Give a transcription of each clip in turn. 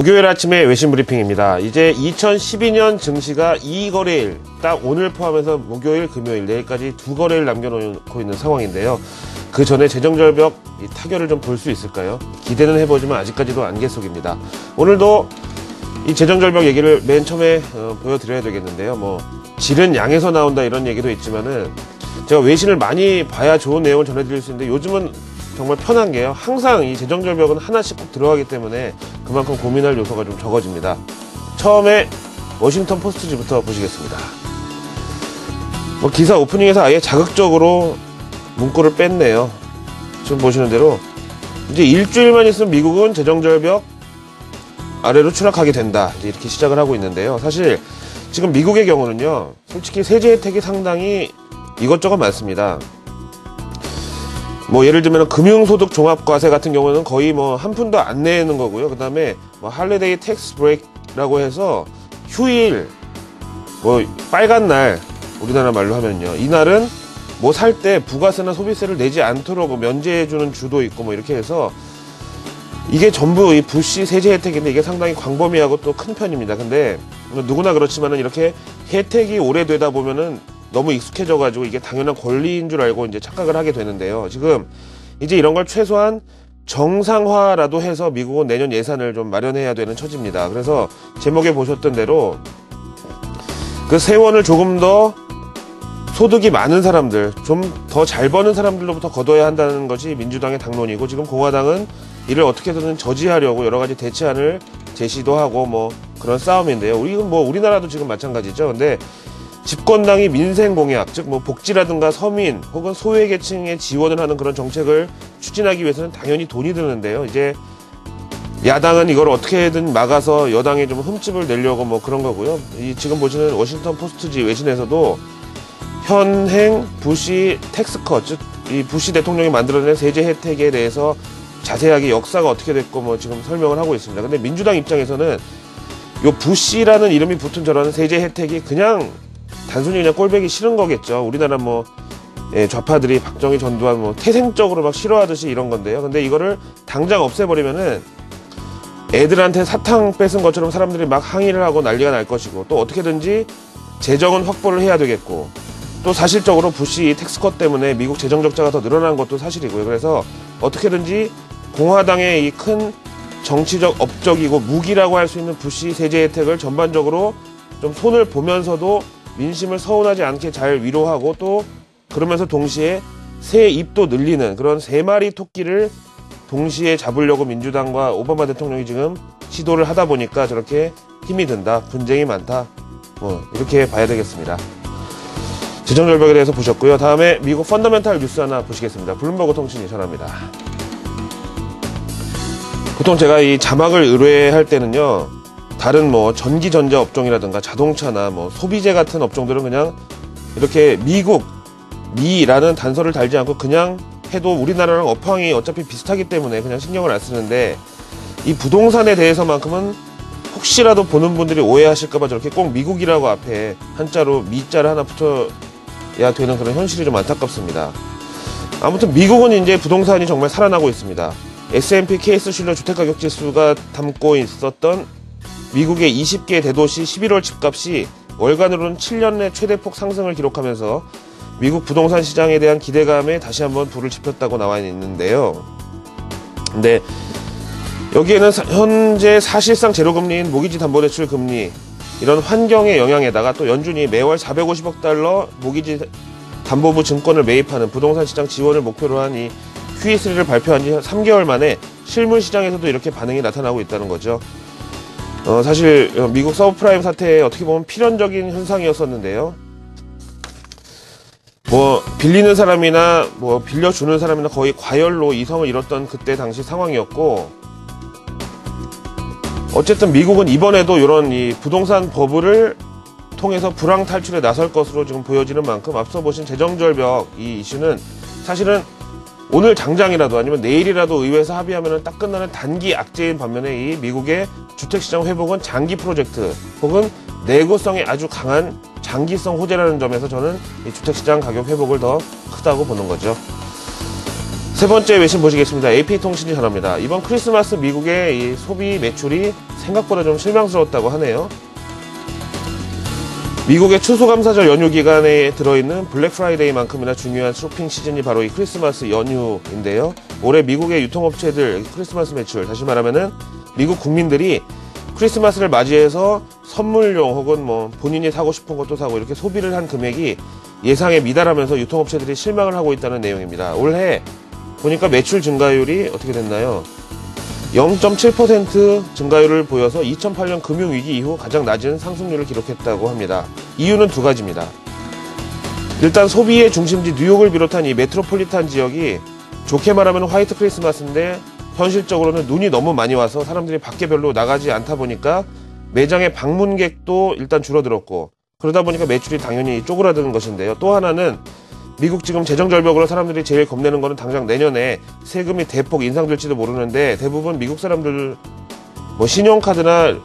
목요일 아침에 외신 브리핑입니다. 이제 2012년 증시가 2거래일, 딱 오늘 포함해서 목요일, 금요일, 내일까지 2거래일 남겨놓고 있는 상황인데요. 그 전에 재정절벽 타결을 좀 볼 수 있을까요? 기대는 해보지만 아직까지도 안개속입니다. 오늘도 이 재정절벽 얘기를 맨 처음에 보여드려야 되겠는데요. 질은 양에서 나온다 이런 얘기도 있지만은 제가 외신을 많이 봐야 좋은 내용을 전해드릴 수 있는데 요즘은 정말 편한 게요. 항상 이 재정절벽은 하나씩 꼭 들어가기 때문에 그만큼 고민할 요소가 좀 적어집니다. 처음에 워싱턴 포스트지부터 보시겠습니다. 기사 오프닝에서 아예 자극적으로 문구를 뺐네요. 지금 보시는 대로 이제 일주일만 있으면 미국은 재정절벽 아래로 추락하게 된다. 이제 이렇게 시작을 하고 있는데요. 사실 지금 미국의 경우는요. 솔직히 세제 혜택이 상당히 이것저것 많습니다. 예를 들면 금융소득 종합과세 같은 경우는 거의 한 푼도 안 내는 거고요. 그 다음에 할리데이 텍스 브레이크라고 해서 휴일, 빨간 날, 우리나라 말로 하면요. 이날은 살 때 부가세나 소비세를 내지 않도록 면제해주는 주도 있고 이렇게 해서 이게 전부 이 부시 세제 혜택인데 이게 상당히 광범위하고 또 큰 편입니다. 근데 누구나 그렇지만은 이렇게 혜택이 오래되다 보면은 너무 익숙해져가지고 이게 당연한 권리인 줄 알고 이제 착각을 하게 되는데요. 지금 이제 이런 걸 최소한 정상화라도 해서 미국은 내년 예산을 좀 마련해야 되는 처지입니다. 그래서 제목에 보셨던 대로 그 세원을 조금 더 소득이 많은 사람들, 좀 더 잘 버는 사람들로부터 걷어야 한다는 것이 민주당의 당론이고 지금 공화당은 이를 어떻게든 저지하려고 여러 가지 대체안을 제시도 하고 그런 싸움인데요. 우리나라도 지금 마찬가지죠. 근데 집권당이 민생 공약, 즉 복지라든가 서민 혹은 소외계층에 지원을 하는 그런 정책을 추진하기 위해서는 당연히 돈이 드는데요. 이제 야당은 이걸 어떻게든 막아서 여당에 좀 흠집을 내려고 그런 거고요. 지금 보시는 워싱턴 포스트지 외신에서도 현행 부시 텍스컷, 즉 이 부시 대통령이 만들어낸 세제 혜택에 대해서 자세하게 역사가 어떻게 됐고 지금 설명을 하고 있습니다. 근데 민주당 입장에서는 요 부시라는 이름이 붙은 저런 세제 혜택이 단순히 그냥 꼴보기 싫은 거겠죠. 우리나라 좌파들이 박정희 전두환 태생적으로 막 싫어하듯이 이런 건데요. 근데 이거를 당장 없애버리면은 애들한테 사탕 뺏은 것처럼 사람들이 막 항의를 하고 난리가 날 것이고 또 어떻게든지 재정은 확보를 해야 되겠고 또 사실적으로 부시 텍스컷 때문에 미국 재정 적자가 더 늘어난 것도 사실이고요. 그래서 어떻게든지 공화당의 이 큰 정치적 업적이고 무기라고 할 수 있는 부시 세제 혜택을 전반적으로 좀 손을 보면서도 민심을 서운하지 않게 잘 위로하고 또 그러면서 동시에 새 입도 늘리는 그런 세 마리 토끼를 동시에 잡으려고 민주당과 오바마 대통령이 지금 시도를 하다 보니까 저렇게 힘이 든다, 분쟁이 많다, 이렇게 봐야 되겠습니다. 재정절벽에 대해서 보셨고요. 다음에 미국 펀더멘탈 뉴스 하나 보시겠습니다. 블룸버그 통신이 전합니다. 보통 제가 이 자막을 의뢰할 때는요. 다른 전기 전자 업종이라든가 자동차나 소비재 같은 업종들은 그냥 이렇게 미라는 단서를 달지 않고 그냥 해도 우리나라랑 업황이 어차피 비슷하기 때문에 그냥 신경을 안 쓰는데 이 부동산에 대해서만큼은 혹시라도 보는 분들이 오해하실까봐 저렇게 꼭 미국이라고 앞에 한자로 미자를 하나 붙어야 되는 그런 현실이 좀 안타깝습니다. 아무튼 미국은 이제 부동산이 정말 살아나고 있습니다. S&P 케이스 실러 주택가격지수가 담고 있었던 미국의 20개 대도시 11월 집값이 월간으로는 7년 내 최대폭 상승을 기록하면서 미국 부동산 시장에 대한 기대감에 다시 한번 불을 지폈다고 나와 있는데요. 근데 여기에는 현재 사실상 제로금리인 모기지 담보대출 금리 이런 환경의 영향에다가 또 연준이 매월 450억 달러 모기지 담보부 증권을 매입하는 부동산 시장 지원을 목표로 한 이 QE3를 발표한 지 3개월 만에 실물 시장에서도 이렇게 반응이 나타나고 있다는 거죠. 사실 미국 서브프라임 사태에 어떻게 보면 필연적인 현상이었었는데요. 빌리는 사람이나 빌려주는 사람이나 거의 과열로 이성을 잃었던 그때 당시 상황이었고 어쨌든 미국은 이번에도 이런 이 부동산 버블을 통해서 불황 탈출에 나설 것으로 지금 보여지는 만큼 앞서 보신 재정절벽 이 이슈는 사실은 오늘 당장이라도 아니면 내일이라도 의회에서 합의하면 딱 끝나는 단기 악재인 반면에 이 미국의 주택시장 회복은 장기 프로젝트 혹은 내구성이 아주 강한 장기성 호재라는 점에서 저는 이 주택시장 가격 회복을 더 크다고 보는 거죠. 세 번째 외신 보시겠습니다. AP통신이 전합니다. 이번 크리스마스 미국의 이 소비 매출이 생각보다 좀 실망스러웠다고 하네요. 미국의 추수감사절 연휴 기간에 들어있는 블랙 프라이데이만큼이나 중요한 쇼핑 시즌이 바로 이 크리스마스 연휴인데요. 올해 미국의 유통업체들 크리스마스 매출, 다시 말하면은 미국 국민들이 크리스마스를 맞이해서 선물용 혹은 뭐 본인이 사고 싶은 것도 사고 이렇게 소비를 한 금액이 예상에 미달하면서 유통업체들이 실망을 하고 있다는 내용입니다. 올해 보니까 매출 증가율이 어떻게 됐나요? 0.7% 증가율을 보여서 2008년 금융위기 이후 가장 낮은 상승률을 기록했다고 합니다. 이유는 두 가지입니다. 일단 소비의 중심지 뉴욕을 비롯한 이 메트로폴리탄 지역이 좋게 말하면 화이트 크리스마스인데 현실적으로는 눈이 너무 많이 와서 사람들이 밖에 별로 나가지 않다 보니까 매장의 방문객도 일단 줄어들었고, 그러다 보니까 매출이 당연히 쪼그라드는 것인데요. 또 하나는 미국 지금 재정절벽으로 사람들이 제일 겁내는 거는 당장 내년에 세금이 대폭 인상될지도 모르는데, 대부분 미국 사람들 뭐 신용카드나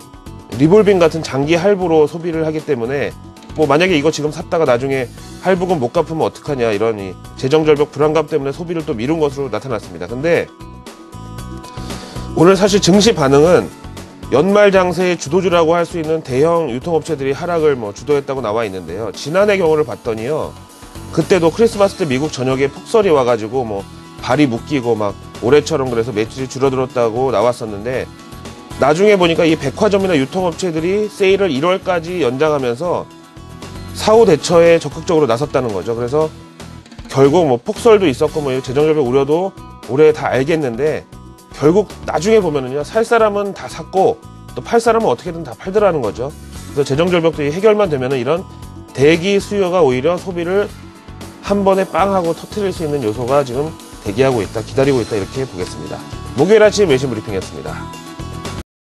리볼빙 같은 장기 할부로 소비를 하기 때문에 뭐 만약에 이거 지금 샀다가 나중에 할부금 못 갚으면 어떡하냐, 이런 이 재정절벽 불안감 때문에 소비를 또 미룬 것으로 나타났습니다. 근데 오늘 사실 증시 반응은 연말 장세의 주도주라고 할 수 있는 대형 유통업체들이 하락을 뭐 주도했다고 나와 있는데요. 지난해 경우를 봤더니요, 그때도 크리스마스 때 미국 전역에 폭설이 와가지고 뭐 발이 묶이고 막 올해처럼 그래서 매출이 줄어들었다고 나왔었는데, 나중에 보니까 이 백화점이나 유통업체들이 세일을 1월까지 연장하면서 사후 대처에 적극적으로 나섰다는 거죠. 그래서 결국 뭐 폭설도 있었고 뭐 재정절벽 우려도 올해 다 알겠는데, 결국 나중에 보면은요, 살 사람은 다 샀고 또 팔 사람은 어떻게든 다 팔더라는 거죠. 그래서 재정절벽도 해결만 되면은 이런 대기 수요가 오히려 소비를 한 번에 빵 하고 터트릴 수 있는 요소가 지금 대기하고 있다, 기다리고 있다, 이렇게 보겠습니다. 목요일 아침 외신 브리핑이었습니다.